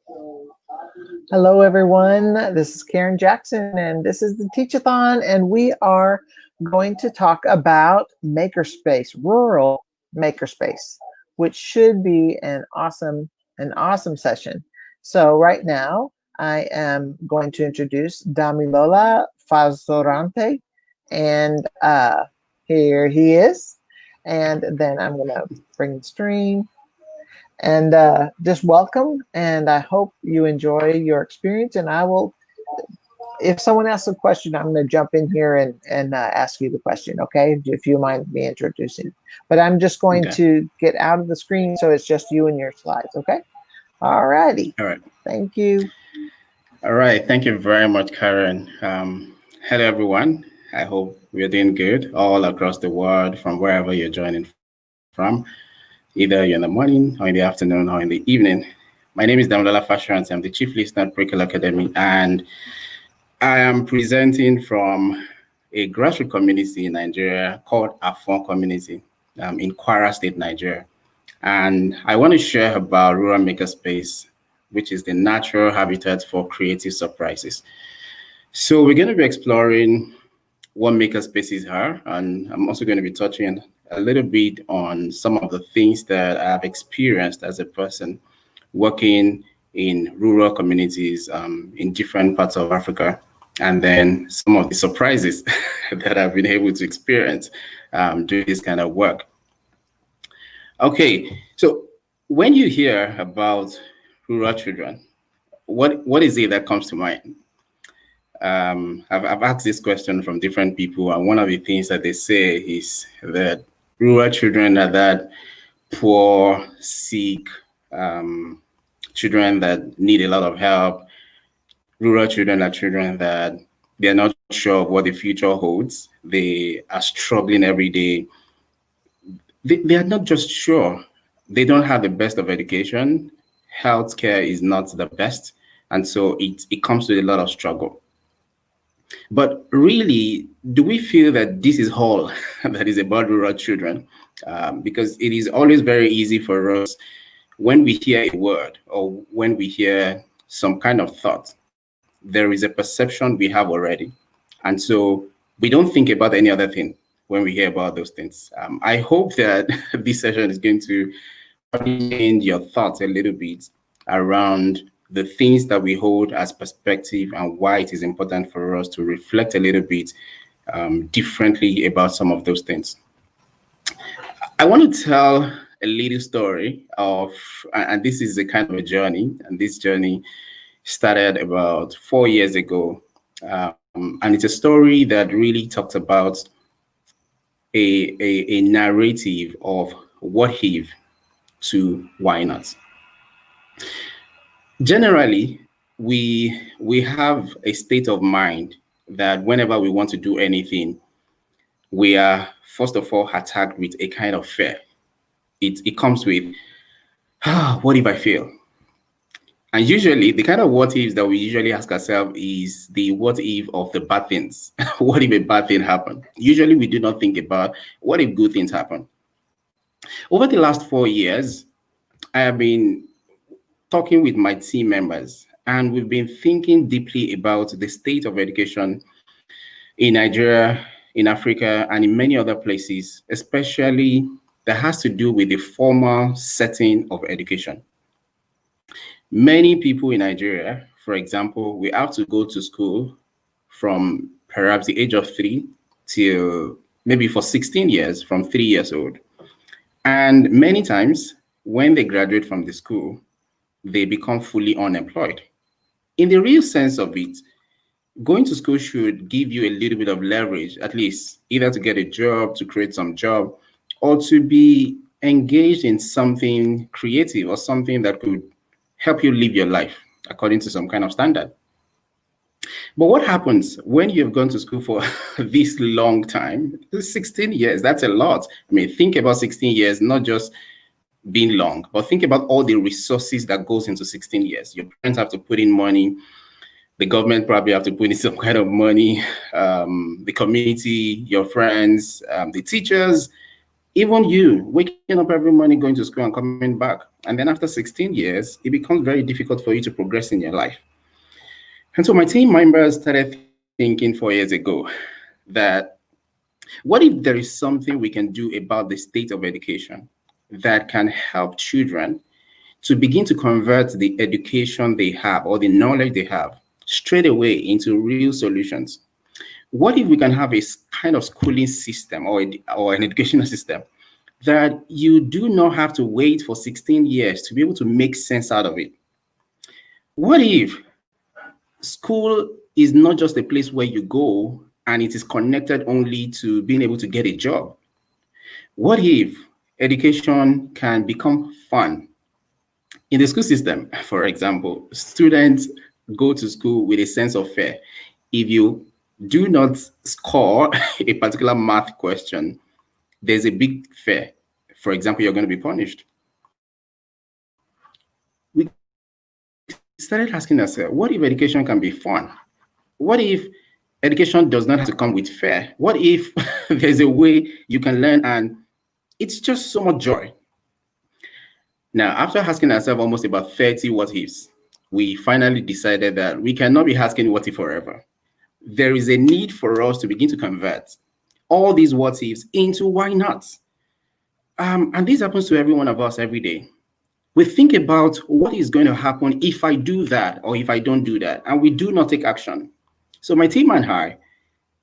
Hello, everyone. This is Karen Jackson, and this is the Teach-a-thon, and we are going to talk about Makerspace, rural Makerspace, which should be an awesome session. So right now, I am going to introduce Damilola Fasoranti, and here he is. And then I'm going to bring the stream and just welcome. And I hope you enjoy your experience. And I will, if someone asks a question, I'm going to jump in here and ask you the question. Okay, if you mind me introducing. But I'm just going Okay. to get out of the screen so it's just you and your slides. Okay. All righty. All right. Thank you. All right. Thank you very much, Karen. Hello, everyone. I hope we're doing good all across the world from wherever you're joining from, either you're in the morning or in the afternoon or in the evening. My name is Damilola Fasoranti. I'm the Chief Listener at Prequel Academy, and I am presenting from a grassroots community in Nigeria called Afon Community in Kwara State, Nigeria. And I want to share about Rural Makerspace, which is the natural habitat for creative surprises. So we're going to be exploring what makerspaces are, and I'm also going to be touching a little bit on some of the things that I've experienced as a person working in rural communities in different parts of Africa, and then some of the surprises that I've been able to experience doing this kind of work. Okay, so when you hear about rural children, what is it that comes to mind? I've asked this question from different people, and one of the things that they say is that rural children are that poor, sick, children that need a lot of help. Rural children are children that they're not sure of what the future holds. They are struggling every day. They are not just sure. They don't have the best of education. Healthcare is not the best. And so it comes with a lot of struggle. But really, do we feel that this is all that is about rural children? Because it is always very easy for us when we hear a word or when we hear some kind of thought, there is a perception we have already. And so we don't think about any other thing when we hear about those things. I hope that this session is going to change your thoughts a little bit around the things that we hold as perspective and why it is important for us to reflect a little bit differently about some of those things. I want to tell a little story of, and this is a kind of a journey, and this journey started about 4 years ago. And it's a story that really talks about a narrative of what if to why not. Generally, we have a state of mind that whenever we want to do anything, we are first of all attacked with a kind of fear. It comes with, what if I fail? And usually, the kind of what ifs that we usually ask ourselves is the what if of the bad things. What if a bad thing happened? Usually, we do not think about what if good things happen. Over the last 4 years, I have been talking with my team members, and we've been thinking deeply about the state of education in Nigeria, in Africa, and in many other places, especially that has to do with the formal setting of education. Many people in Nigeria, for example, we have to go to school from perhaps the age of 3 till maybe for 16 years, from 3 years old. And many times when they graduate from the school, they become fully unemployed. In the real sense of it, going to school should give you a little bit of leverage, at least either to get a job, to create some job, or to be engaged in something creative or something that could help you live your life according to some kind of standard. But what happens when you've gone to school for this long time? 16 years, that's a lot. I mean, think about 16 years, not just being long, but think about all the resources that goes into 16 years. Your parents have to put in money. The government probably have to put in some kind of money. The community, your friends, the teachers, Even you waking up every morning, going to school and coming back. And then after 16 years, it becomes very difficult for you to progress in your life. And so my team members started thinking 4 years ago that what if there is something we can do about the state of education that can help children to begin to convert the education they have or the knowledge they have straight away into real solutions? What if we can have a kind of schooling system or an educational system that you do not have to wait for 16 years to be able to make sense out of it? What if school is not just a place where you go and it is connected only to being able to get a job? What if education can become fun? In the school system, for example, students go to school with a sense of fear. If you do not score a particular math question, there's a big fear. For example, you're going to be punished. We started asking ourselves, what if education can be fun? What if education does not have to come with fear? What if there's a way you can learn and it's just so much joy? Now, after asking ourselves almost about 30 what ifs, we finally decided that we cannot be asking what if forever. There is a need for us to begin to convert all these what ifs into why not. And this happens to every one of us every day. We think about what is going to happen if I do that or if I don't do that, and we do not take action. So my team and I,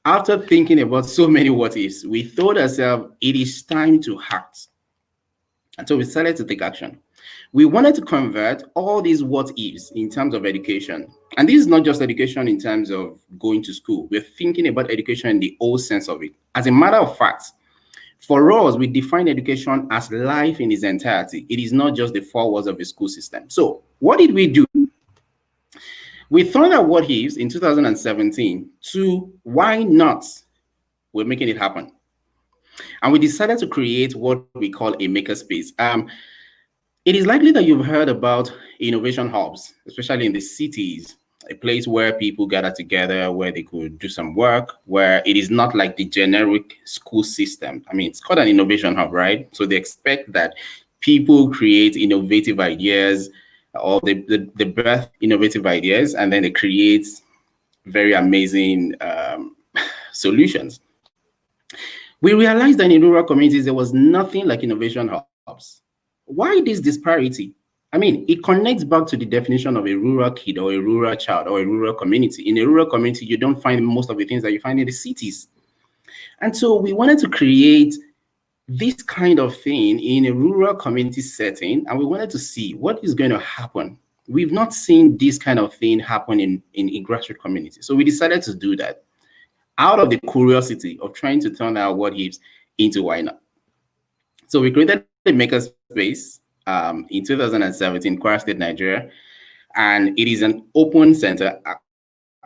after thinking about so many what ifs, we thought ourselves, it is time to act. And so we started to take action. We wanted to convert all these what ifs in terms of education. And this is not just education in terms of going to school. We're thinking about education in the old sense of it. As a matter of fact, for us, we define education as life in its entirety. It is not just the four walls of a school system. So what did we do? We thought out what ifs in 2017 to why not we're making it happen. And we decided to create what we call a makerspace. It is likely that you've heard about innovation hubs, especially in the cities, a place where people gather together, where they could do some work, where it is not like the generic school system. I mean, it's called an innovation hub, right? So they expect that people create innovative ideas or they birth innovative ideas and then they create very amazing solutions. We realized that in rural communities, there was nothing like innovation hubs. Why this disparity? I mean, it connects back to the definition of a rural kid or a rural child or a rural community. In a rural community, you don't find most of the things that you find in the cities. And so we wanted to create this kind of thing in a rural community setting, and we wanted to see what is going to happen. We've not seen this kind of thing happen in grassroots communities. So we decided to do that out of the curiosity of trying to turn our what ifs into why not. So we created a makerspace in 2017, Kwara State, Nigeria, and it is an open center.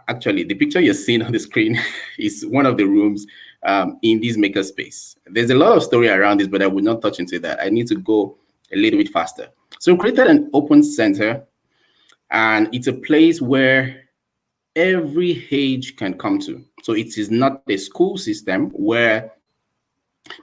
Actually, the picture you're seeing on the screen is one of the rooms in this makerspace. There's a lot of story around this, but I will not touch into that. I need to go a little bit faster. So we created an open center, and it's a place where every age can come to. So it is not a school system where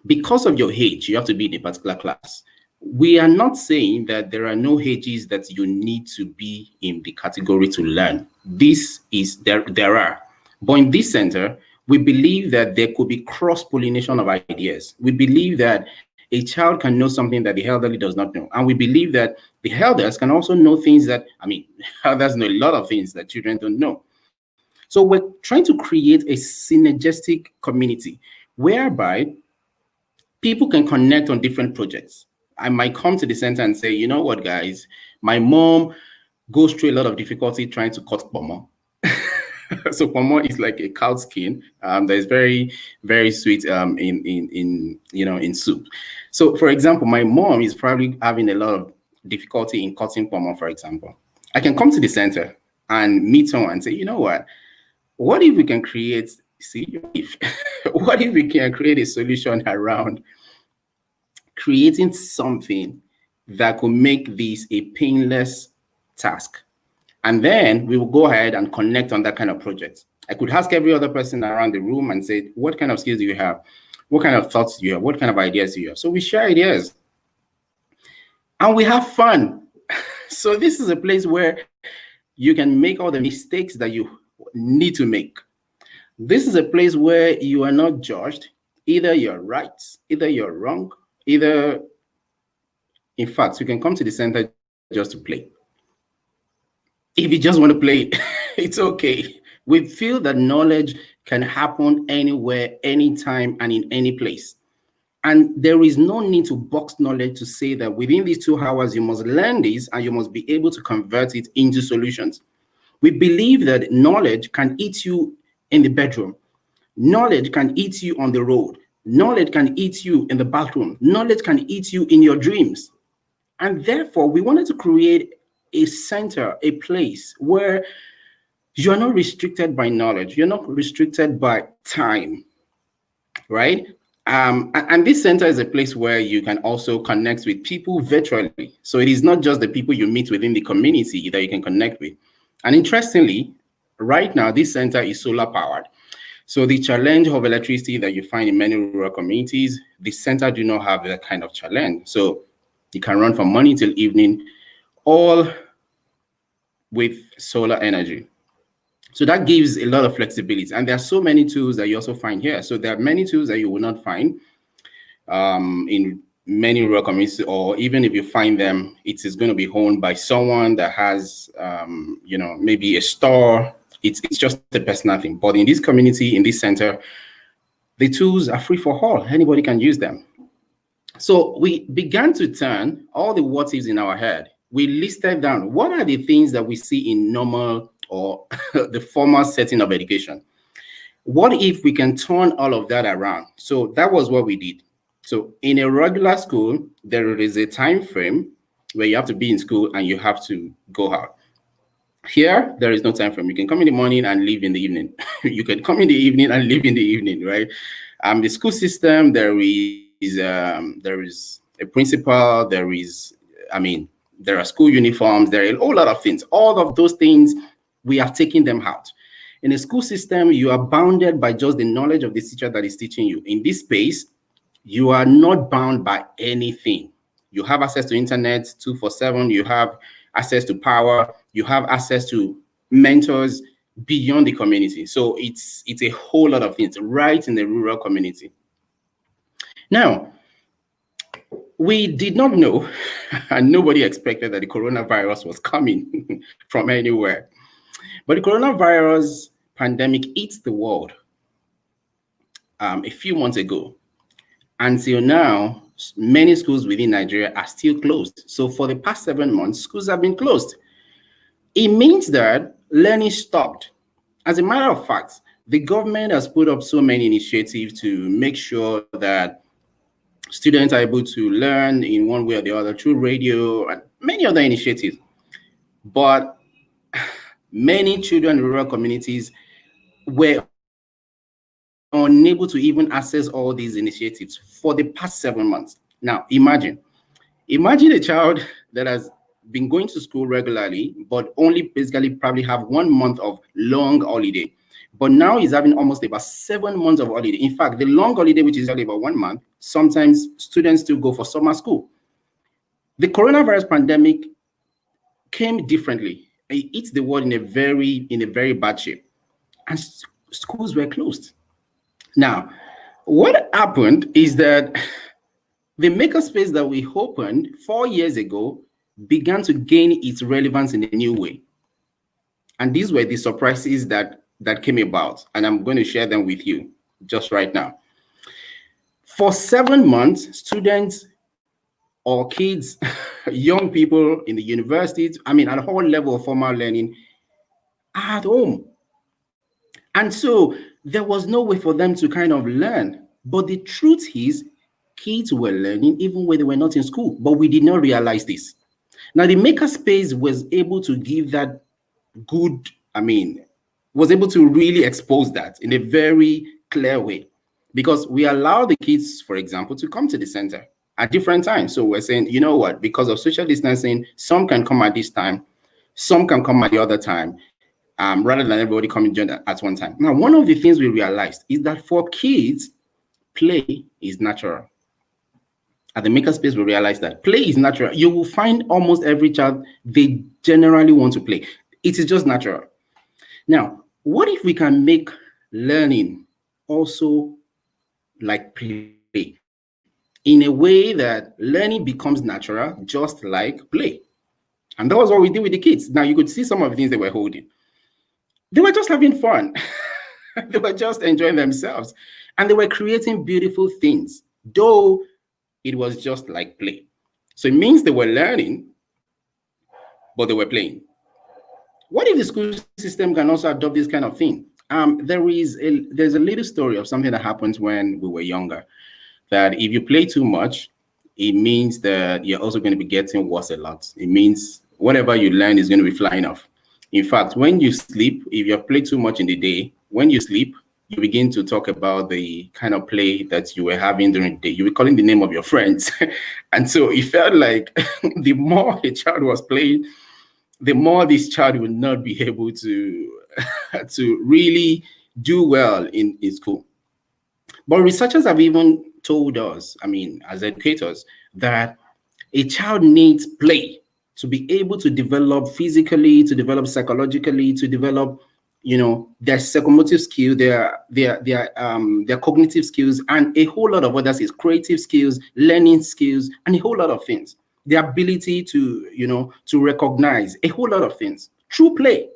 because of your age, you have to be in a particular class. We are not saying that there are no ages that you need to be in the category to learn. There are. But in this center, we believe that there could be cross-pollination of ideas. We believe that a child can know something that the elderly does not know. And we believe that the elders can also know things that, elders know a lot of things that children don't know. So we're trying to create a synergistic community whereby people can connect on different projects. I might come to the center and say, you know what, guys, my mom goes through a lot of difficulty trying to cut pomo. So pomo is like a cow skin that is very, very sweet in soup. So for example, my mom is probably having a lot of difficulty in cutting pomo, for example. I can come to the center and meet someone and say, you know what if we can create, what if we can create a solution around creating something that could make this a painless task? And then we will go ahead and connect on that kind of project. I could ask every other person around the room and say, what kind of skills do you have? What kind of thoughts do you have? What kind of ideas do you have? So we share ideas and we have fun. So this is a place where you can make all the mistakes that you need to make. This is a place where you are not judged. Either you're right, either you're wrong, either, in fact, you can come to the center just to play. If you just want to play, it's okay. We feel that knowledge can happen anywhere, anytime, and in any place. And there is no need to box knowledge to say that within these 2 hours, you must learn this and you must be able to convert it into solutions. We believe that knowledge can eat you in the bedroom. Knowledge can eat you on the road. Knowledge can eat you in the bathroom. Knowledge can eat you in your dreams. And therefore, we wanted to create a center, a place where you're not restricted by knowledge. You're not restricted by time, right? And this center is a place where you can also connect with people virtually. So it is not just the people you meet within the community that you can connect with. And interestingly, right now, this center is solar powered. So the challenge of electricity that you find in many rural communities, the center do not have that kind of challenge. So you can run from morning till evening, all with solar energy. So that gives a lot of flexibility. And there are so many tools that you also find here. So there are many tools that you will not find in many rural communities, or even if you find them, it is going to be owned by someone that has, maybe a store. It's just a personal thing. But in this community, in this center, the tools are free for all. Anybody can use them. So we began to turn all the what ifs in our head. We listed down what are the things that we see in normal or the formal setting of education. What if we can turn all of that around? So that was what we did. So in a regular school, there is a time frame where you have to be in school and you have to go out. Here, there is no time frame. You can come in the morning and leave in the evening. You can come in the evening and leave in the evening, right? The school system, there is a principal, there are school uniforms, there are a whole lot of things. All of those things, we have taken them out. In a school system, you are bounded by just the knowledge of the teacher that is teaching you. In this space, you are not bound by anything. You have access to internet 247, you have access to power, you have access to mentors beyond the community. So it's a whole lot of things right in the rural community. Now, we did not know, and nobody expected that the coronavirus was coming from anywhere. But the coronavirus pandemic hit the world a few months ago. Until now, many schools within Nigeria are still closed. So for the past 7 months, schools have been closed. It means that learning stopped. As a matter of fact, the government has put up so many initiatives to make sure that students are able to learn in one way or the other through radio and many other initiatives. But many children in rural communities were unable to even access all these initiatives for the past 7 months. Now, imagine a child that has been going to school regularly, but only basically probably have 1 month of long holiday. But now he's having almost about 7 months of holiday. In fact, the long holiday, which is only about 1 month, sometimes students still go for summer school. The coronavirus pandemic came differently. It hit the world in a very bad shape, and schools were closed. Now, what happened is that the makerspace that we opened 4 years ago began to gain its relevance in a new way. And these were the surprises that came about, and I'm going to share them with you just right now. For 7 months, students or kids, young people in the universities, at a whole level of formal learning, are at home. And so there was no way for them to kind of learn. But the truth is, kids were learning even when they were not in school, but we did not realize this. Now, the Makerspace was able to give that was able to really expose that in a very clear way, because we allow the kids, for example, to come to the center at different times. So we're saying, you know what, because of social distancing, some can come at this time, some can come at the other time, rather than everybody coming at one time. Now, one of the things we realized is that for kids, play is natural. At the Makerspace, we realize that play is natural. You will find almost every child, they generally want to play. It is just natural. Now, what if we can make learning also like play in a way that learning becomes natural, just like play? And that was what we did with the kids. Now, you could see some of the things they were holding. They were just having fun. They were just enjoying themselves. And they were creating beautiful things, though it was just like play. So it means they were learning, but they were playing. What if the school system can also adopt this kind of thing? There's a little story of something that happened when we were younger. That if you play too much, it means that you're also going to be getting worse a lot. It means whatever you learn is going to be flying off. In fact, when you sleep, if you play too much in the day, when you sleep, you begin to talk about the kind of play that you were having during the day. You were calling the name of your friends. And so it felt like the more a child was playing, the more this child will not be able to, to really do well in school. But researchers have even told us, I mean, as educators, that a child needs play to be able to develop physically, to develop psychologically, to develop, their psychomotive skill, their cognitive skills, and a whole lot of others is creative skills, learning skills, and a whole lot of things. The ability to recognize a whole lot of things through play.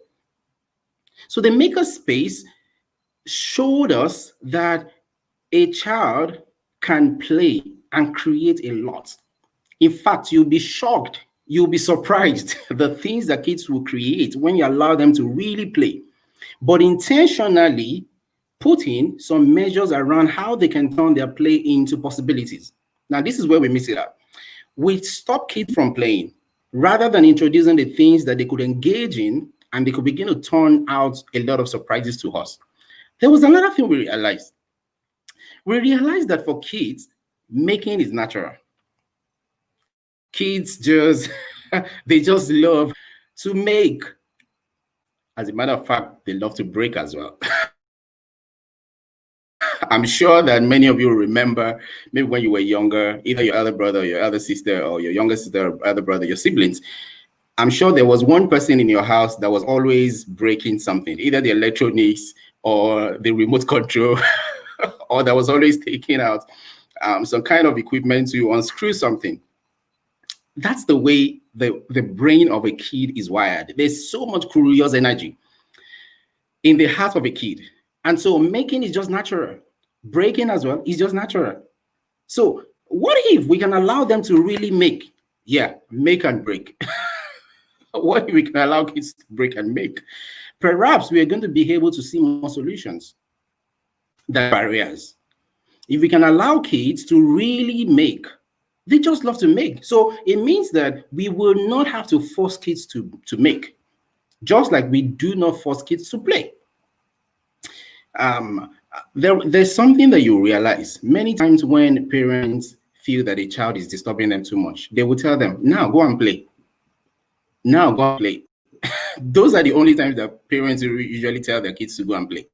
So the Makerspace showed us that a child can play and create a lot. In fact, you'll be shocked, you'll be surprised the things that kids will create when you allow them to really play. But intentionally putting some measures around how they can turn their play into possibilities. Now, this is where we miss it out. We stop kids from playing rather than introducing the things that they could engage in and they could begin to turn out a lot of surprises to us. There was another thing we realized. We realized that for kids, making is natural. Kids they just love to make. As a matter of fact, they love to break as well. I'm sure that many of you remember, maybe when you were younger, either your elder brother, or your elder sister, or your younger sister, or elder brother, your siblings. I'm sure there was one person in your house that was always breaking something, either the electronics or the remote control, or that was always taking out some kind of equipment to unscrew something. That's the way the brain of a kid is wired. There's so much curious energy in the heart of a kid. And so making is just natural. Breaking as well is just natural. So what if we can allow them to really make? Yeah, make and break. What if we can allow kids to break and make? Perhaps we are going to be able to see more solutions than barriers. If we can allow kids to really make, they just love to make. So it means that we will not have to force kids to make, just like we do not force kids to play. There's something that you realize many times when parents feel that a child is disturbing them too much. They will tell them, now go and play. Now go and play. Those are the only times that parents usually tell their kids to go and play.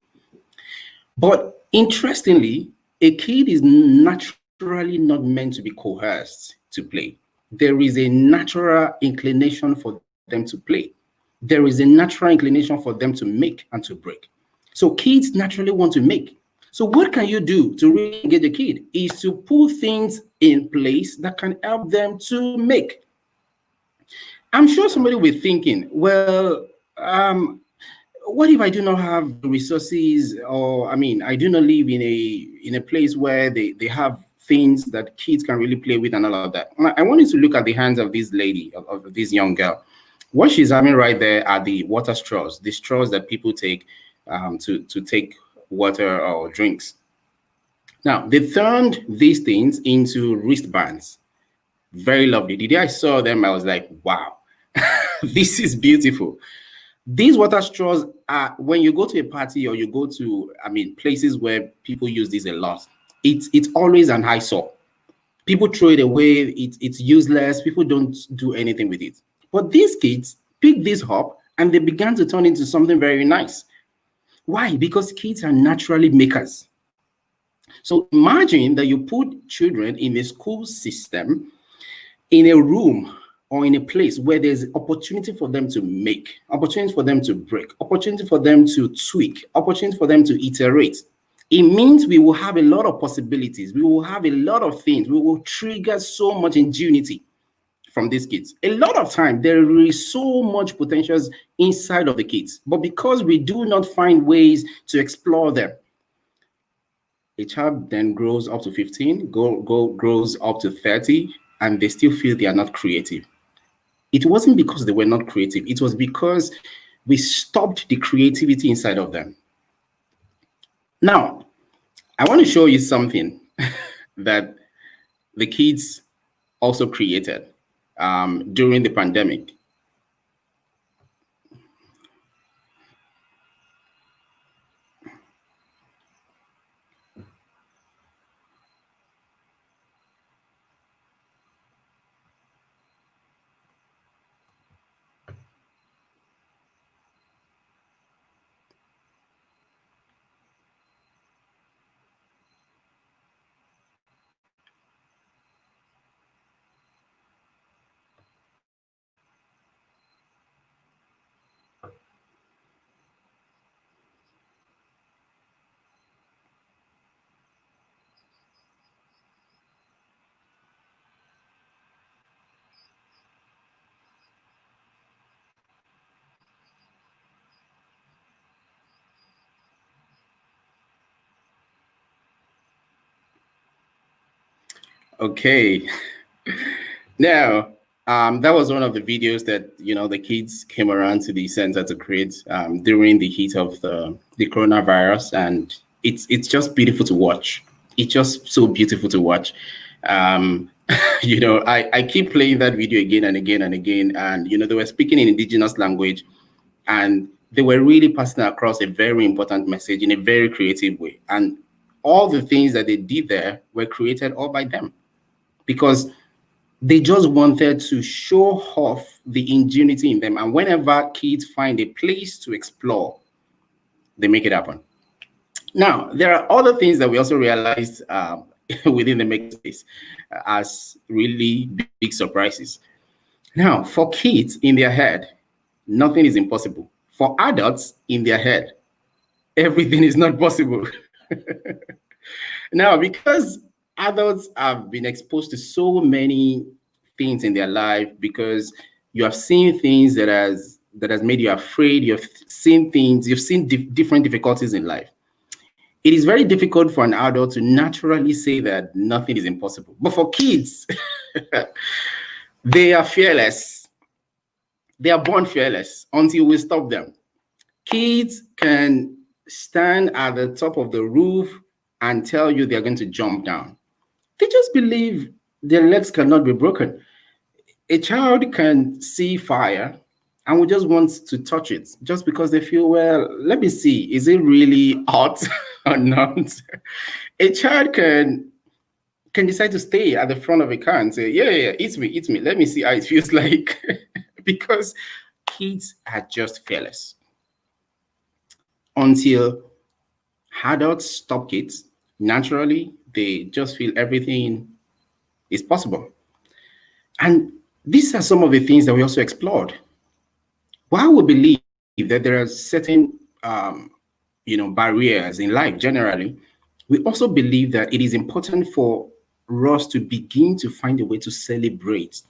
But interestingly, a kid is naturally not meant to be coerced to play. There is a natural inclination for them to play. There is a natural inclination for them to make and to break. So kids naturally want to make. So what can you do to really engage a kid is to put things in place that can help them to make. I'm sure somebody will be thinking, well, what if I do not have the resources, or I do not live in a place where they have things that kids can really play with and all of that. I wanted to look at the hands of this lady, of this young girl. What she's having right there are the water straws, the straws that people take to take water or drinks. Now, they turned these things into wristbands. Very lovely. The day I saw them, I was like, wow, this is beautiful. These water straws are, when you go to a party or you go to, places where people use this a lot, it's always an eyesore. People throw it away. It's useless. People don't do anything with it. But these kids picked this up and they began to turn into something very nice. Why? Because kids are naturally makers. So imagine that you put children in a school system, in a room or in a place where there's opportunity for them to make, opportunity for them to break, opportunity for them to tweak, opportunity for them to iterate. It means we will have a lot of possibilities. We will have a lot of things. We will trigger so much ingenuity from these kids. A lot of time, there is so much potentials inside of the kids. But because we do not find ways to explore them, a child then grows up to 15, grows up to 30, and they still feel they are not creative. It wasn't because they were not creative. It was because we stopped the creativity inside of them. Now, I want to show you something that the kids also created during the pandemic. Okay. Now, that was one of the videos that the kids came around to the center to create during the heat of the coronavirus, and it's just beautiful to watch. It's just so beautiful to watch. Um, I keep playing that video again and again and again, and they were speaking in indigenous language, and they were really passing across a very important message in a very creative way. And all the things that they did there were created all by them because they just wanted to show off the ingenuity in them. And whenever kids find a place to explore, they make it happen. Now, there are other things that we also realized within the makerspace as really big surprises. Now, for kids in their head, nothing is impossible. For adults in their head, everything is not possible. Now, because adults have been exposed to so many things in their life, because you have seen things that has made you afraid, you've seen things, you've seen different difficulties in life. It is very difficult for an adult to naturally say that nothing is impossible. But for kids, they are fearless. They are born fearless until we stop them. Kids can stand at the top of the roof and tell you they're going to jump down. They just believe their legs cannot be broken. A child can see fire and will just want to touch it just because they feel, well, let me see, is it really hot or not? A child can decide to stay at the front of a car and say, yeah, eat me. Let me see how it feels like. Because kids are just fearless. Until adults stop kids, naturally, they just feel everything is possible. And these are some of the things that we also explored. While we believe that there are certain barriers in life generally, we also believe that it is important for us to begin to find a way to celebrate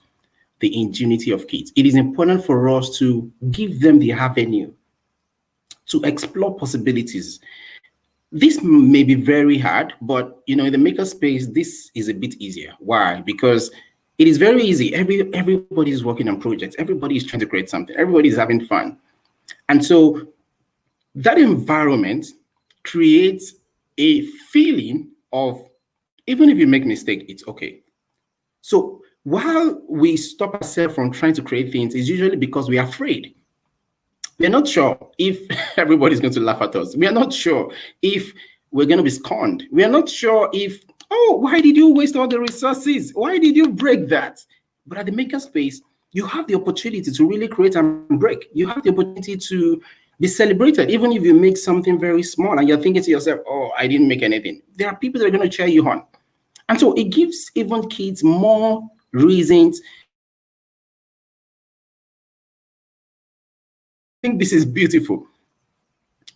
the ingenuity of kids. It is important for us to give them the avenue to explore possibilities. This may be very hard, but in the makerspace, this is a bit easier. Why? Because it is very easy. Everybody is working on projects. Everybody is trying to create something. Everybody is having fun. And so that environment creates a feeling of, even if you make mistake, it's okay. So while we stop ourselves from trying to create things, it's usually because we are afraid. We're not sure if everybody's going to laugh at us. We are not sure if we're going to be scorned. We are not sure if, oh, why did you waste all the resources? Why did you break that? But at the makerspace, you have the opportunity to really create and break. You have the opportunity to Be celebrated, even if you make something very small and you're thinking to yourself, oh, I didn't make anything. There are people that are going to cheer you on. And so it gives even kids more reasons to celebrate themselves. I think this is beautiful.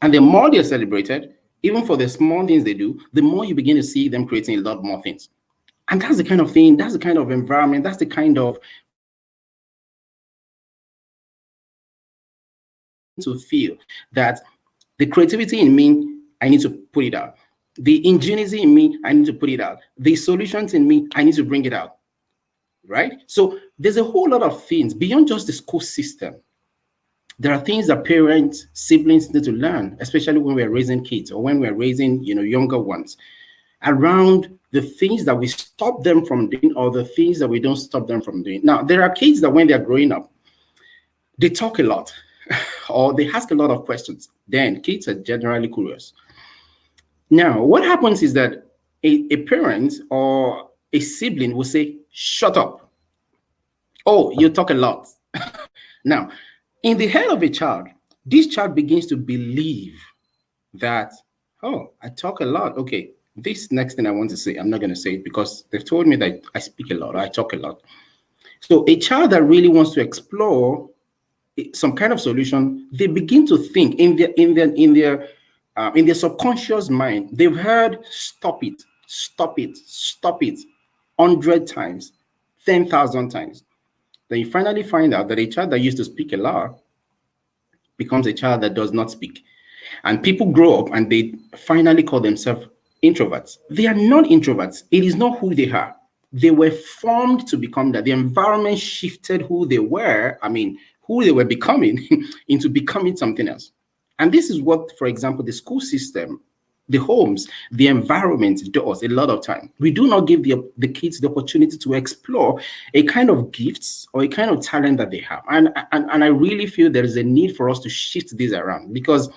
And the more they're celebrated, even for the small things they do, the more you begin to see them creating a lot more things. And that's the kind of thing, that's the kind of environment, that's the kind of place where they begin to feel that the creativity in me, I need to put it out. The ingenuity in me, I need to put it out. The solutions in me, I need to bring it out. Right? So there's a whole lot of things beyond just the school system. There are things that parents, siblings need to learn, especially when we're raising kids or when we're raising, younger ones, around the things that we stop them from doing or the things that we don't stop them from doing. Now, there are kids that when they're growing up, they talk a lot or they ask a lot of questions. Then kids are generally curious. Now, what happens is that a parent or a sibling will say, shut up. Oh, you talk a lot. Now, in the head of a child, this child begins to believe that, oh, I talk a lot. Okay, this next thing I want to say, I'm not going to say it because they've told me that I speak a lot, or I talk a lot. So a child that really wants to explore some kind of solution, they begin to think in their subconscious mind. They've heard stop it, stop it, stop it, 100 times, 10,000 times. Then you finally find out that a child that used to speak a lot becomes a child that does not speak. And people grow up and they finally call themselves introverts. They are not introverts. It is not who they are. They were formed to become that. The environment shifted who they were, who they were becoming, into becoming something else. And this is what, for example, the school system, the homes, the environment does a lot of time. We do not give the kids the opportunity to explore a kind of gifts or a kind of talent that they have. And I really feel there is a need for us to shift this around, because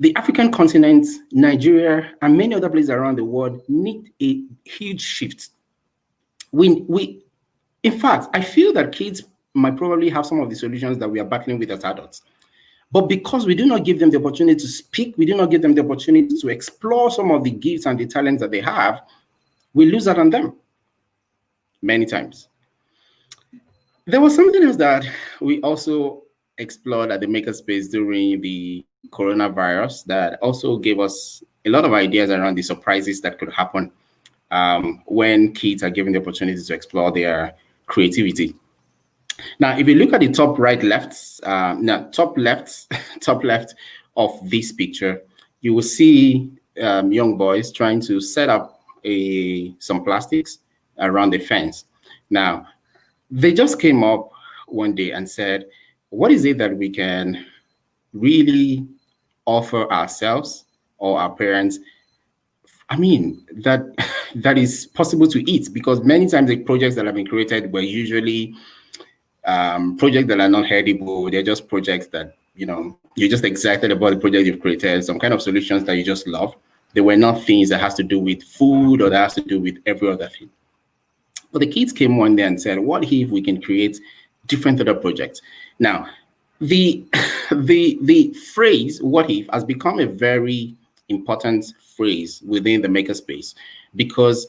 the African continent, Nigeria, and many other places around the world need a huge shift. In fact, I feel that kids might probably have some of the solutions that we are battling with as adults. But because we do not give them the opportunity to speak, we do not give them the opportunity to explore some of the gifts and the talents that they have, we lose out on them many times. There was something else that we also explored at the Makerspace during the coronavirus that also gave us a lot of ideas around the surprises that could happen when kids are given the opportunity to explore their creativity. Now, if you look at the top right left, top left, top left of this picture, you will see young boys trying to set up some plastics around the fence. Now, they just came up one day and said, what is it that we can really offer ourselves or our parents? That that is possible to eat, because many times the projects that have been created were usually projects that are not edible. They're just projects that, you're just excited about the project you've created, some kind of solutions that you just love. They were not things that has to do with food or that has to do with every other thing. But the kids came one day and said, what if we can create different other projects? Now, the the phrase "what if" has become a very important phrase within the makerspace, because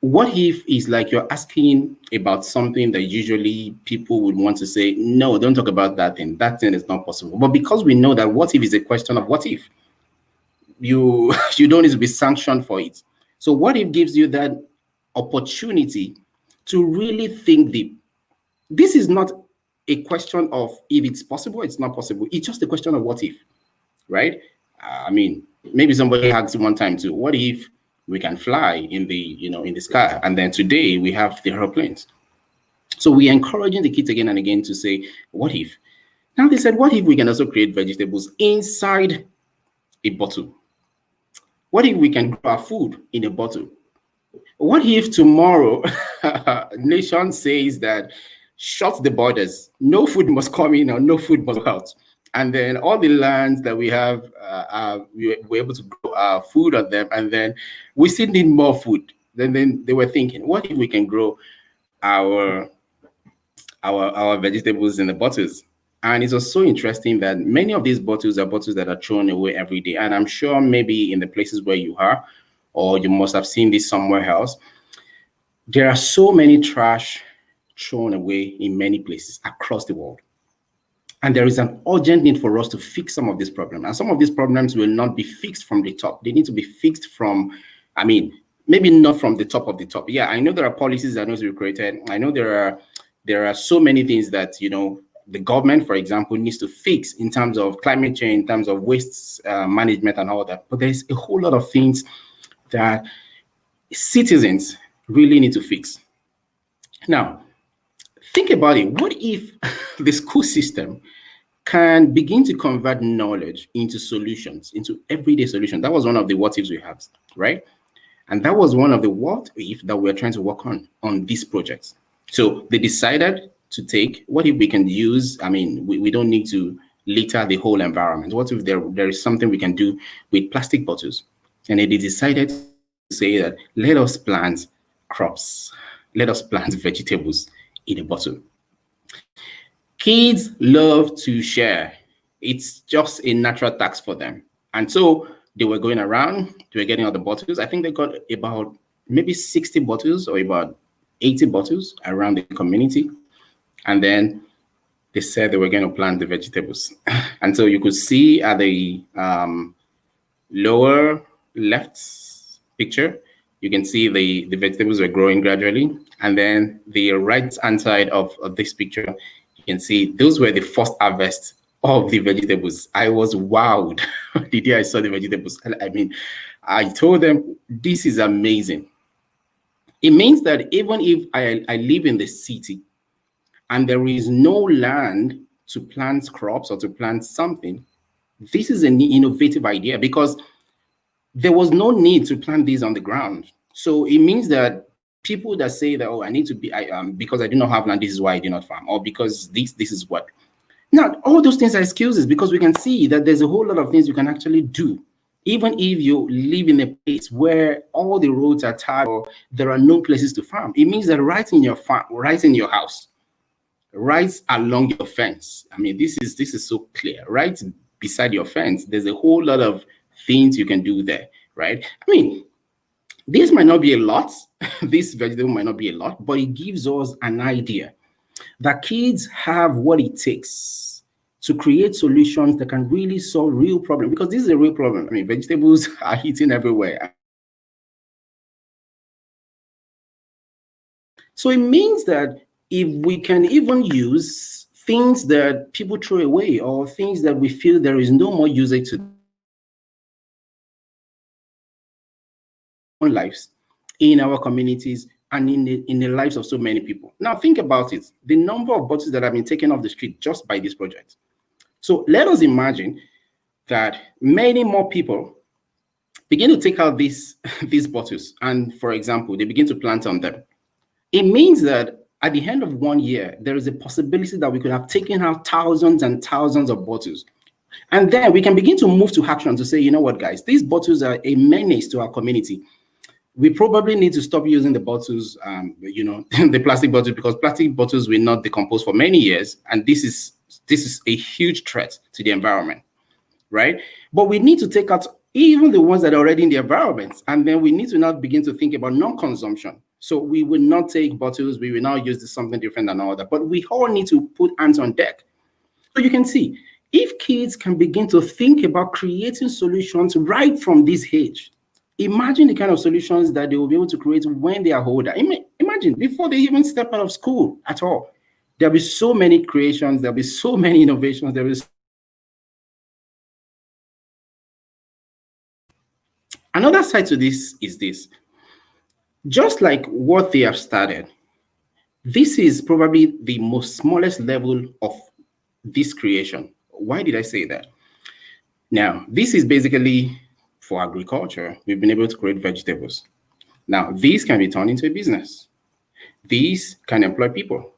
what if is like you're asking about something that usually people would want to say, no, don't talk about that thing. That thing is not possible. But because we know that what if is a question of what if, you you don't need to be sanctioned for it. So what if gives you that opportunity to really think deep. This is not a question of if it's possible, it's not possible. It's just a question of what if, right? Maybe somebody asked one time too, what if we can fly in the sky? And then today we have the aeroplanes. So we're encouraging the kids again and again to say, what if? Now they said, what if we can also create vegetables inside a bottle? What if we can grow our food in a bottle? What if tomorrow nation says that shut the borders, no food must come in or no food must go out, and then all the lands that we have, we're able to grow our food on them, and then we still need more food. Then they were thinking, what if we can grow our vegetables in the bottles? And it was so interesting that many of these bottles are bottles that are thrown away every day. And I'm sure maybe in the places where you are, or you must have seen this somewhere else, there are so many trash thrown away in many places across the world. And there is an urgent need for us to fix some of these problems. And some of these problems will not be fixed from the top. They need to be fixed from, I mean, maybe not from the top of the top. Yeah, I know there are policies that need to be created. I know there are so many things that, the government, for example, needs to fix in terms of climate change, in terms of waste management and all that. But there's a whole lot of things that citizens really need to fix. Now, think about it. What if the school system can begin to convert knowledge into solutions, into everyday solutions? That was one of the what ifs we had, right? And that was one of the what if that we're trying to work on these projects. So they decided to take, what if we can use, we don't need to litter the whole environment. What if there is something we can do with plastic bottles? And they decided to say that let us plant crops, let us plant vegetables in a bottle. Kids love to share. It's just a natural task for them. And so they were going around, they were getting all the bottles. I think they got about maybe 60 bottles or about 80 bottles around the community. And then they said they were going to plant the vegetables. And so you could see at the lower left picture, you can see the vegetables were growing gradually. And then the right hand side of this picture, you can see those were the first harvest of the vegetables. I was wowed the day I saw the vegetables. I told them, this is amazing. It means that even if I live in the city and there is no land to plant crops or to plant something, this is an innovative idea because there was no need to plant these on the ground. So it means that people that say that, oh, I need to be, because I do not have land, this is why I do not farm, or because this is what. Now, all those things are excuses because we can see that there's a whole lot of things you can actually do. Even if you live in a place where all the roads are tarred or there are no places to farm, it means that right in your farm, right in your house, right along your fence. This is so clear. Right beside your fence, there's a whole lot of things you can do there, right? This might not be a lot. This vegetable might not be a lot, but it gives us an idea that kids have what it takes to create solutions that can really solve real problems, because this is a real problem. Vegetables are eaten everywhere. So it means that if we can even use things that people throw away or things that we feel there is no more usage to lives in our communities and in the lives of so many people. Now think about it, the number of bottles that have been taken off the street just by this project. So let us imagine that many more people begin to take out these bottles and, for example, they begin to plant on them. It means that at the end of 1 year, there is a possibility that we could have taken out thousands and thousands of bottles. And then we can begin to move to action to say, you know what, guys, these bottles are a menace to our community. We probably need to stop using the bottles, the plastic bottles, because plastic bottles will not decompose for many years. And this is a huge threat to the environment, right? But we need to take out even the ones that are already in the environment. And then we need to now begin to think about non-consumption. So we will not take bottles, we will now use something different and all that. But we all need to put hands on deck. So you can see, if kids can begin to think about creating solutions right from this age, imagine the kind of solutions that they will be able to create when they are older. Imagine before they even step out of school at all. There'll be so many creations, there'll be so many innovations, there is. Another side to this is this. Just like what they have started, this is probably the most smallest level of this creation. Why did I say that? Now, this is basically for agriculture. We've been able to create vegetables. Now, these can be turned into a business. These can employ people.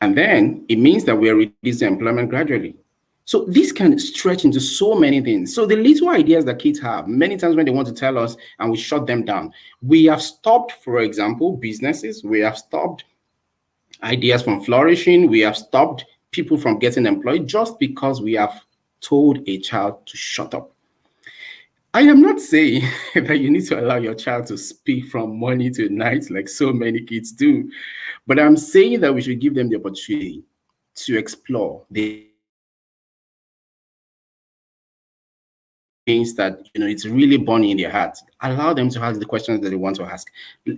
And then it means that we are reducing employment gradually. So this can stretch into so many things. So the little ideas that kids have, many times when they want to tell us and we shut them down, we have stopped, for example, businesses. We have stopped ideas from flourishing. We have stopped people from getting employed just because we have told a child to shut up. I am not saying that you need to allow your child to speak from morning to night like so many kids do, but I'm saying that we should give them the opportunity to explore the things that it's really burning in their heart. Allow them to ask the questions that they want to ask.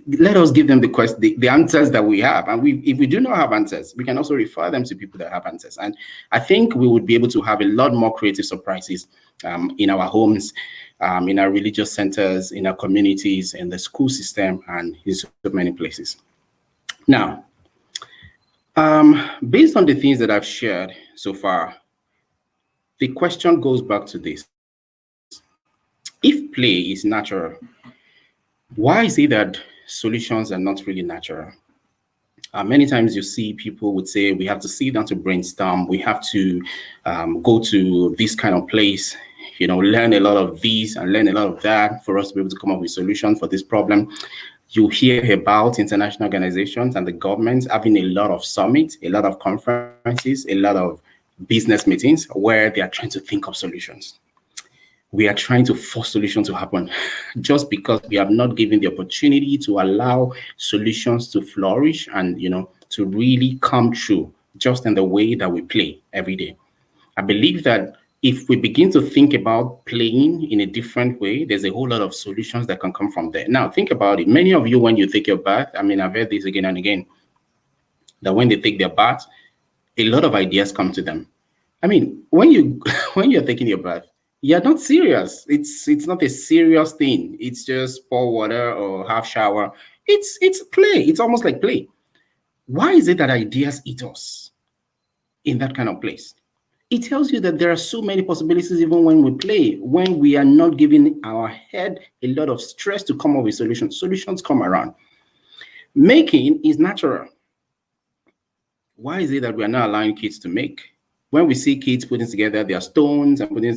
Let us give them the answers that we have, and if we do not have answers, we can also refer them to people that have answers. And I think we would be able to have a lot more creative surprises in our homes, in our religious centers, in our communities, in the school system, and in so many places. Now, based on the things that I've shared so far, the question goes back to this. If play is natural, why is it that solutions are not really natural? Many times you see people would say, we have to sit down to brainstorm. We have to go to this kind of place, learn a lot of this and learn a lot of that for us to be able to come up with solutions for this problem. You hear about international organizations and the government having a lot of summits, a lot of conferences, a lot of business meetings where they are trying to think of solutions. We are trying to force solutions to happen just because we have not given the opportunity to allow solutions to flourish and, to really come true just in the way that we play every day. I believe that if we begin to think about playing in a different way, there's a whole lot of solutions that can come from there. Now, think about it. Many of you, when you take your bath, I've heard this again and again, that when they take their bath, a lot of ideas come to them. When you're taking your bath, you're not serious. It's not a serious thing. It's just pour water or half shower. It's play. It's almost like play. Why is it that ideas eat us in that kind of place? It tells you that there are so many possibilities even when we play, when we are not giving our head a lot of stress to come up with solutions. Solutions come around. Making is natural. Why is it that we are not allowing kids to make? When we see kids putting together their stones and putting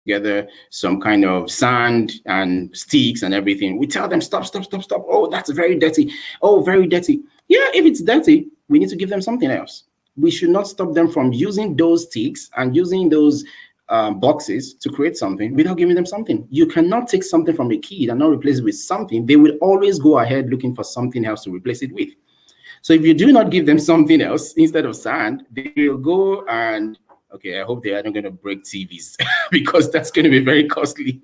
together some kind of sand and sticks and everything, we tell them, stop. Oh, that's very dirty. Oh, very dirty. Yeah, if it's dirty, we need to give them something else. We should not stop them from using those sticks and using those boxes to create something without giving them something. You cannot take something from a kid and not replace it with something. They will always go ahead looking for something else to replace it with. So if you do not give them something else instead of sand, they will go and, okay, I hope they are not going to break TVs because that's going to be very costly.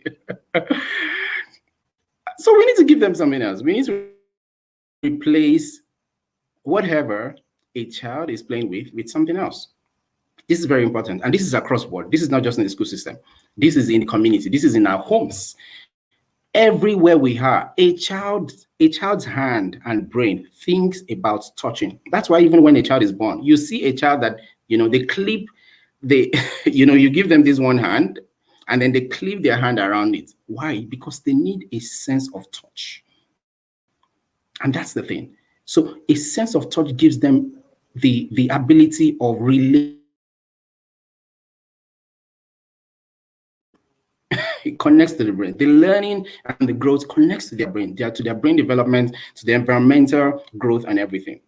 So we need to give them something else. We need to replace whatever a child is playing with something else. This is very important. And this is across board. This is not just in the school system. This is in the community. This is in our homes. Everywhere we are, a child's hand and brain thinks about touching. That's why even when a child is born, you see a child that, they clip, you give them this one hand and then they clip their hand around it. Why? Because they need a sense of touch. And that's the thing. So a sense of touch gives them the ability of relating. It connects to the brain. The learning and the growth connects to their brain, to their brain development, to their environmental growth and everything.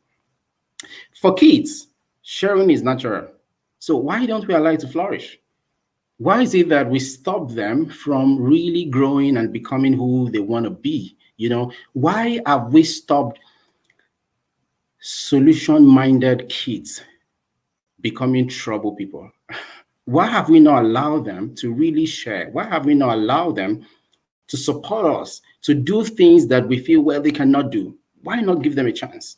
For kids, sharing is natural. So why don't we allow it to flourish? Why is it that we stop them from really growing and becoming who they want to be? Why have we stopped solution-minded kids becoming trouble people? Why have we not allowed them to really share? Why have we not allowed them to support us, to do things that we feel, well, they cannot do? Why not give them a chance?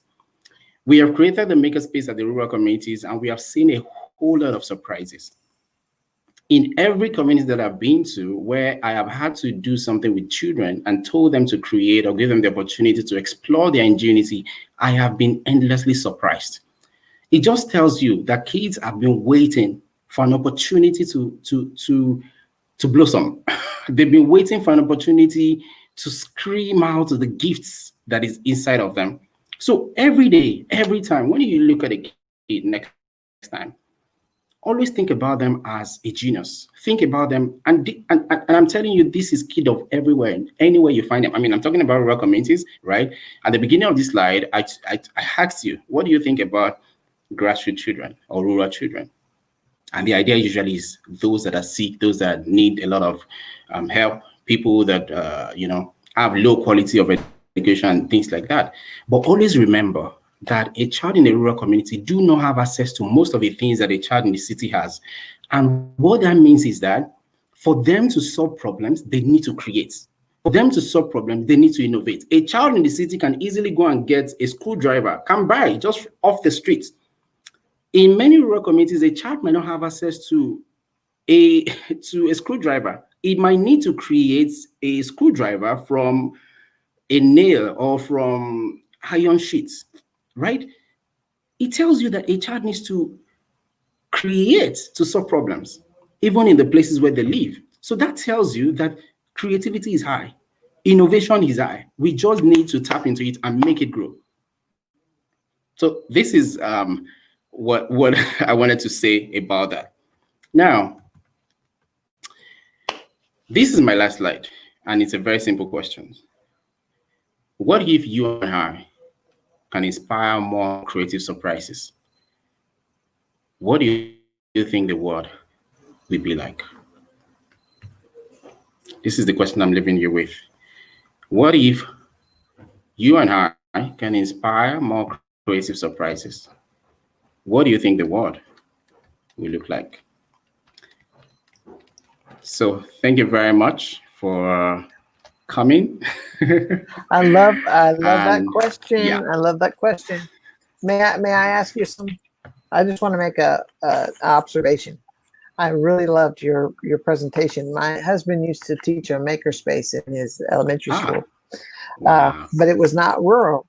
We have created the Makerspace at the rural communities, and we have seen a whole lot of surprises. In every community that I've been to, where I have had to do something with children and told them to create or give them the opportunity to explore their ingenuity, I have been endlessly surprised. It just tells you that kids have been waiting for an opportunity to blossom. They've been waiting for an opportunity to scream out the gifts that is inside of them. So every day, every time, when you look at a kid next time, always think about them as a genius. Think about them, and I'm telling you, this is kid of everywhere, anywhere you find them. I'm talking about rural communities, right? At the beginning of this slide, I asked you, what do you think about grassroots children or rural children. And the idea usually is those that are sick, those that need a lot of help, people that have low quality of education and things like that. But always remember that a child in a rural community do not have access to most of the things that a child in the city has. And what that means is that for them to solve problems, they need to create. For them to solve problems, they need to innovate. A child in the city can easily go and get a screwdriver, can buy it just off the street. In many rural communities, a child might not have access to a to a screwdriver. It might need to create a screwdriver from a nail or from iron sheets, right? It tells you that a child needs to create to solve problems, even in the places where they live. So that tells you that creativity is high, innovation is high. We just need to tap into it and make it grow. So this is what I wanted to say about that. Now, this is my last slide, and it's a very simple question. What if you and I can inspire more creative surprises? What do you think the world will be like? This is the question I'm leaving you with. What if you and I can inspire more creative surprises? What do you think the world will look like? So thank you very much for coming. I love that And question. yeah. I love that question. May I ask you some? I just want to make a observation. I really loved your presentation. My husband used to teach a makerspace in his elementary school, Wow. but it was not rural.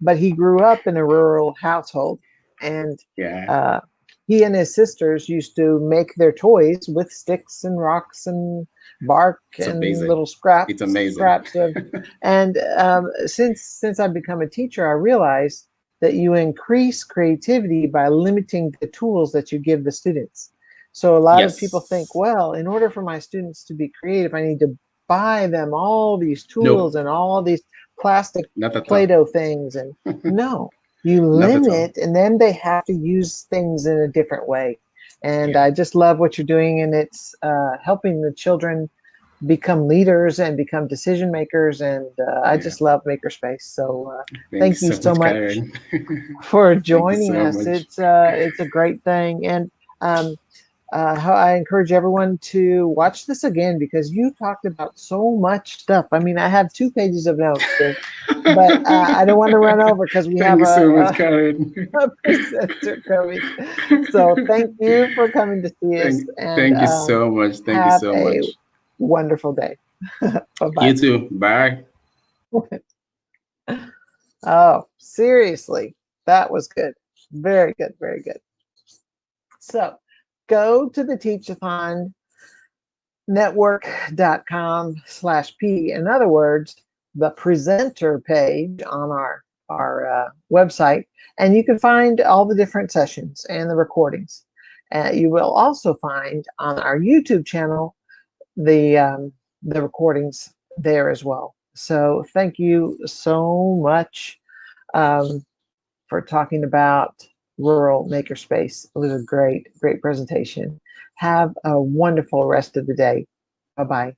But he grew up in a rural household, and Yeah. uh, he and his sisters used to make their toys with sticks and rocks and bark It's and amazing. little It's scraps amazing. scraps of. And since I've become a teacher, I realized that you increase creativity by limiting the tools that you give the students. So a lot of people think, Yes. well, in order for my students to be creative, I need to buy them all these tools No, and all these plastic not at all. Play-Doh things. And no, you Not at all. limit, and then they have to use things in a different way. And Yeah. I just love what you're doing, and it's helping the children become leaders and become decision makers. And I Yeah. just love Makerspace. So Thank you thank you so so much, much Karen. for Thank you joining so us. much. It's a great thing. And um, I encourage everyone to watch this again because you talked about so much stuff. I mean, I have 2 pages of notes here, but I don't want to run over because we Thank have you so much, Karen. a presenter coming. So thank you for coming to see us, and Thank you so much. Thank you have so a much. wonderful day. You Bye-bye. too. Bye. Oh, seriously, that was good. Very good, very good. So go to the Teachathon network.com/p. In other words, the presenter page on our website, and you can find all the different sessions and the recordings. You will also find on our YouTube channel the recordings there as well. So thank you so much for talking about rural makerspace. It was a great presentation. Have a wonderful rest of the day. Bye-bye.